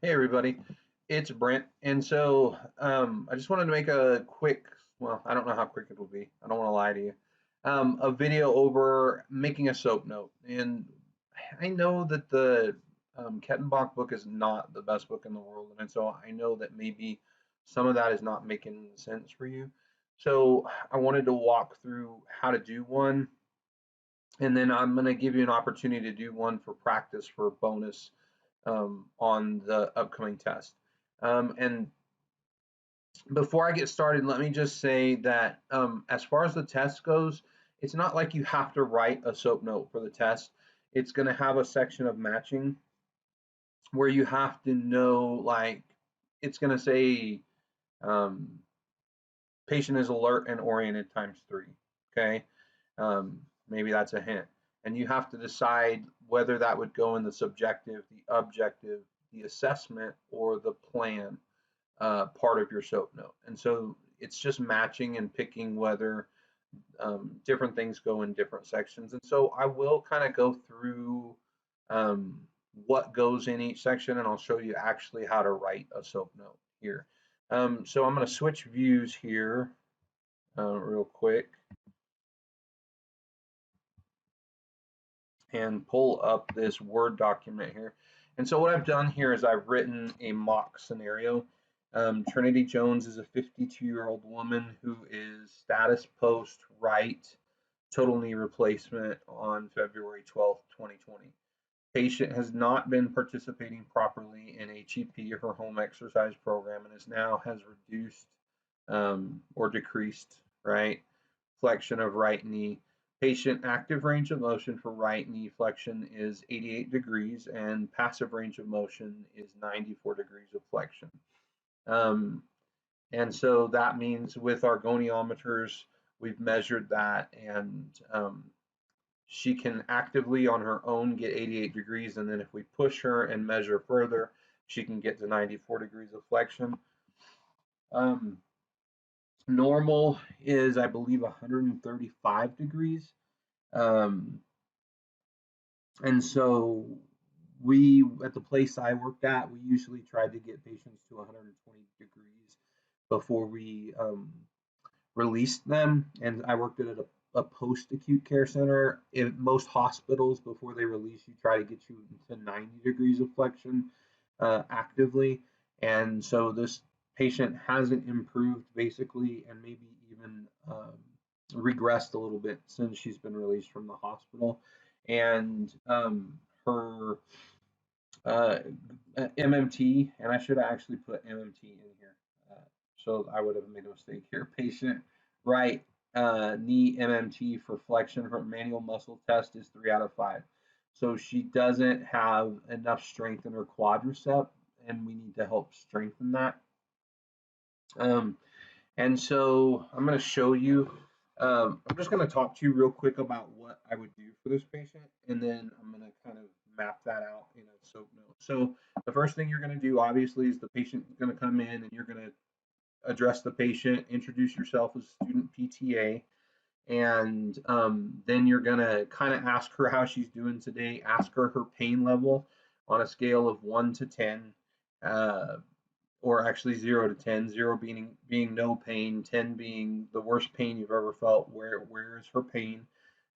Hey everybody, it's Brent, and I just wanted to make a quick, well, I don't know how quick it will be. I don't want to lie to you. A video over making a soap note, and I know that the Kettenbach book is not the best book in the world, and so I know that maybe some of that is not making sense for you. So I wanted to walk through how to do one, and then I'm going to give you an opportunity to do one for practice for bonus on the upcoming test. And before I get started, let me just say that as far as the test goes, it's not like you have to write a SOAP note for the test. It's going to have a section of matching where you have to know, like, it's going to say um, patient is alert and oriented times 3. Okay. Maybe that's a hint. And you have to decide whether that would go in the subjective, the objective, the assessment, or the plan part of your SOAP note. And so it's just matching and picking whether different things go in different sections. And so I will kind of go through um, what goes in each section, and I'll show you actually how to write a SOAP note here. So I'm going to switch views here real quick and pull up this Word document here. And so what I've done here is I've written a mock scenario. Trinity Jones is a 52-year-old woman who is status post right total knee replacement on February 12th, 2020. Patient has not been participating properly in HEP, her home exercise program, and is now has reduced or decreased, right, flexion of right knee. Patient active range of motion for right knee flexion is 88 degrees and passive range of motion is 94 degrees of flexion. Um, and so that means with our goniometers, we've measured that, and she can actively on her own get 88 degrees. And then if we push her and measure further, she can get to 94 degrees of flexion. Um, Normal is, I believe, 135 degrees. Um, and so at the place I worked at, we usually tried to get patients to 120 degrees before we released them. And I worked at a post-acute care center. In most hospitals, before they release you, try to get you to 90 degrees of flexion actively. And so this patient hasn't improved basically, and maybe even regressed a little bit since she's been released from the hospital. And her uh, MMT, and I should have actually put MMT in here. So I would have made a mistake here. Patient right knee MMT for flexion for manual muscle test is 3 out of 5. So she doesn't have enough strength in her quadricep, and we need to help strengthen that. Um, and so I'm going to show you. I'm just going to talk to you real quick about what I would do for this patient, and then I'm going to kind of map that out in a SOAP note. So the first thing you're going to do, obviously, is the patient is going to come in, and you're going to address the patient, introduce yourself as student PTA, and then you're going to kind of ask her how she's doing today, ask her her pain level on a scale of 1 to 10. Or actually 0 to 10, 0 being no pain, 10 being the worst pain you've ever felt. Where is her pain?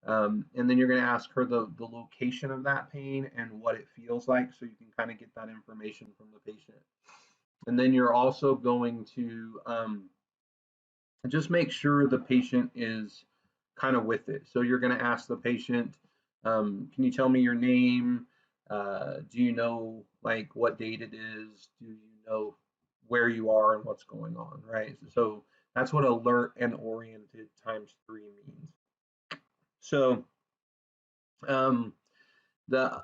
And then you're going to ask her the location of that pain and what it feels like, so you can kind of get that information from the patient. And then you're also going to just make sure the patient is kind of with it. So you're going to ask the patient, can you tell me your name? Do you know like what date it is? Do you know where you are and what's going on, right? So that's what alert and oriented times 3 means. So um, the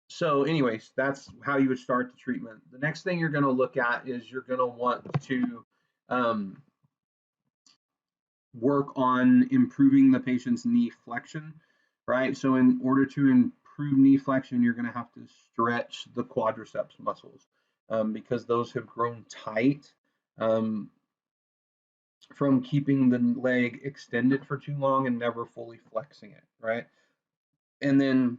so anyways, that's how you would start the treatment. The next thing you're going to look at is you're going to want to um, work on improving the patient's knee flexion, right? So in order to improve knee flexion, you're going to have to stretch the quadriceps muscles because those have grown tight um, from keeping the leg extended for too long and never fully flexing it, right? And then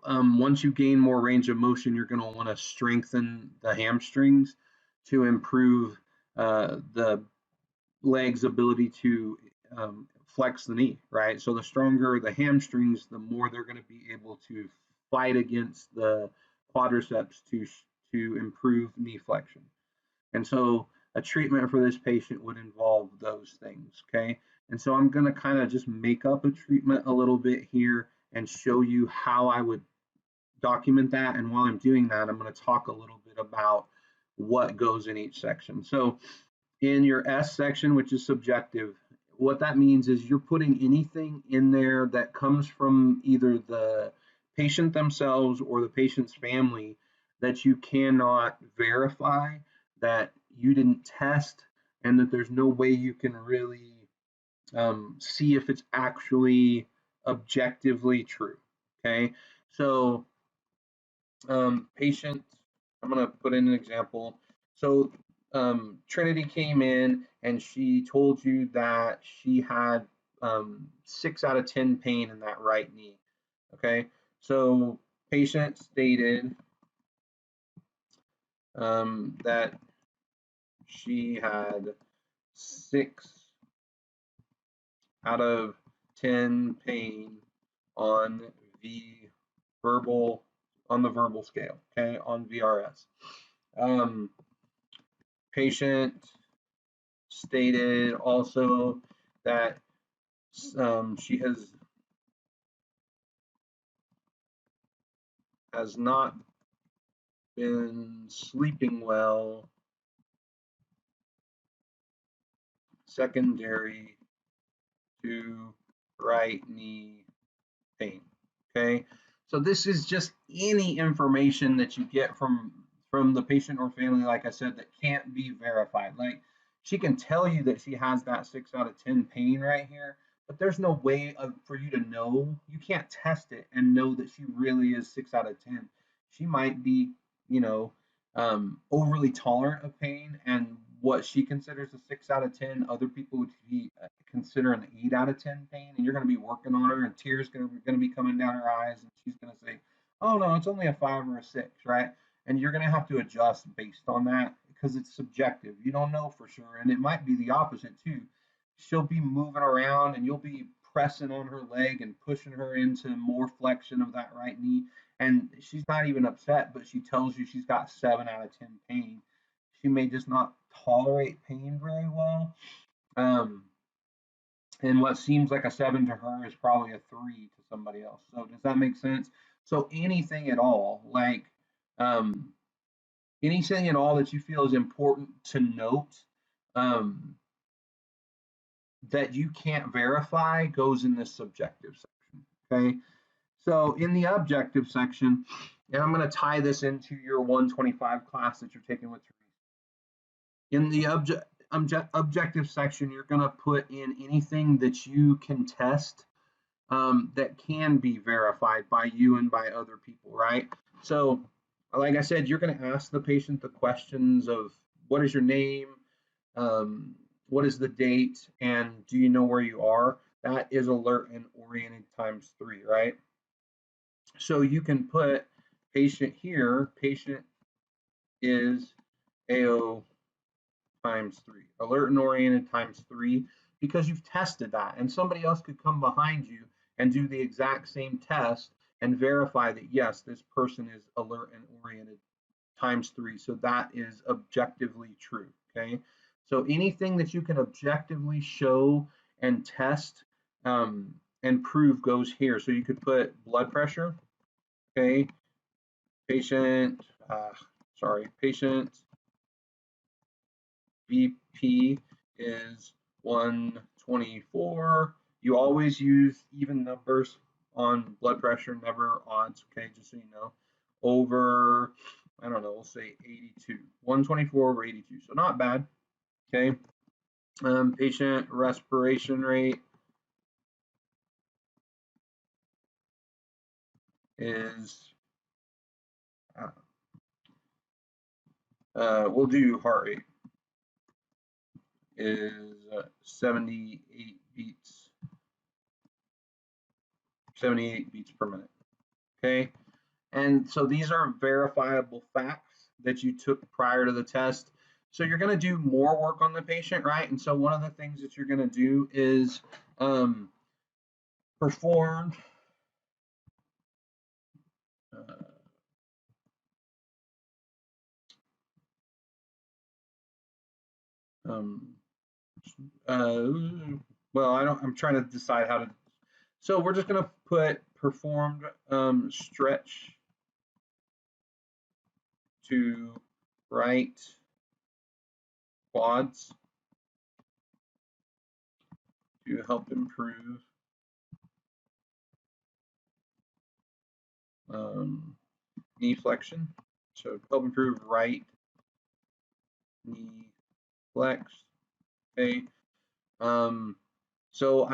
Once you gain more range of motion, you're going to want to strengthen the hamstrings to improve the leg's ability to flex the knee, right? So the stronger the hamstrings, the more they're going to be able to fight against the quadriceps to improve knee flexion. And so a treatment for this patient would involve those things, okay? And so I'm going to kind of just make up a treatment a little bit here and show you how I would document that. And while I'm doing that, I'm going to talk a little bit about what goes in each section. So in your S section, which is subjective, what that means is you're putting anything in there that comes from either the patient themselves or the patient's family that you cannot verify, that you didn't test, and that there's no way you can really see if it's actually objectively true. Okay, so patient, I'm going to put in an example. So Trinity came in and she told you that she had 6 out of 10 pain in that right knee. Okay, so patient stated that she had 6 out of 10 pain on the verbal scale, okay, on VRS. Patient stated also that she has not been sleeping well secondary to right knee pain. Okay, so this is just any information that you get from the patient or family, like I said, that can't be verified. Like she can tell you that she has that 6 out of 10 pain right here, but there's no way for you to know. You can't test it and know that she really is 6 out of 10. She might be, you know, overly tolerant of pain, and what she considers a 6 out of 10, other people would be consider an 8 out of 10 pain, and you're going to be working on her, and tears going to be coming down her eyes, and she's going to say, "Oh no, it's only a 5 or a 6," right? And you're going to have to adjust based on that because it's subjective. You don't know for sure, and it might be the opposite too. She'll be moving around, and you'll be pressing on her leg and pushing her into more flexion of that right knee, and she's not even upset, but she tells you she's got 7 out of 10 pain. She may just not tolerate pain very well. And what seems like a 7 to her is probably a 3 to somebody else. So does that make sense? So anything at all, like um, anything at all that you feel is important to note um, that you can't verify goes in this subjective section. Okay. So in the objective section, and I'm going to tie this into your 125 class that you're taking with Teresa. In the objective section, you're going to put in anything that you can test that can be verified by you and by other people, right? So, like I said, you're going to ask the patient the questions of what is your name, what is the date, and do you know where you are? That is alert and oriented times 3, right? So you can put patient here, patient is AO times 3, alert and oriented times 3, because you've tested that, and somebody else could come behind you and do the exact same test and verify that yes, this person is alert and oriented times 3, so that is objectively true. Okay, so anything that you can objectively show and test and prove goes here. So you could put blood pressure. Okay, patient patient BP is 124. You always use even numbers on blood pressure, never odds, okay, just so you know. Over, I don't know, we'll say 82. 124 over 82, so not bad, okay. Patient respiration rate is, we'll do heart rate, is 78 beats per minute. okay? And so these are verifiable facts that you took prior to the test. So you're going to do more work on the patient, right? And so one of the things that you're going to do is perform um, well, I'm trying to decide how to. So we're just going to put performed stretch to right quads to help improve knee flexion. So help improve right knee flex. Okay. So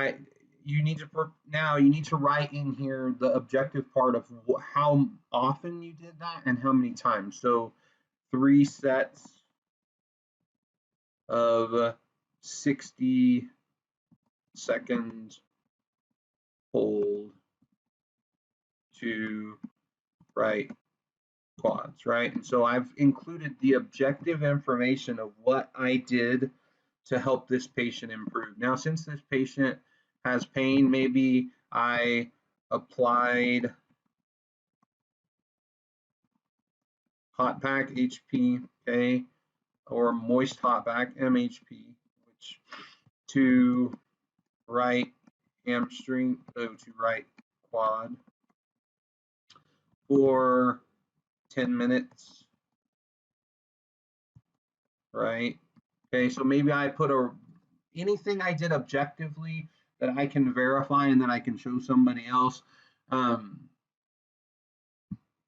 you need to now you need to write in here the objective part of how often you did that and how many times. So 3 sets of 60 seconds hold to right quads, right? And so I've included the objective information of what I did to help this patient improve. Now, since this patient has pain, maybe I applied hot pack HP, okay, or moist hot pack MHP, which to right hamstring, to right quad for 10 minutes, right? Okay, so maybe I put anything I did objectively that I can verify and that I can show somebody else.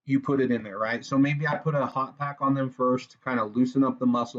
You put it in there, right? So maybe I put a hot pack on them first to kind of loosen up the muscle.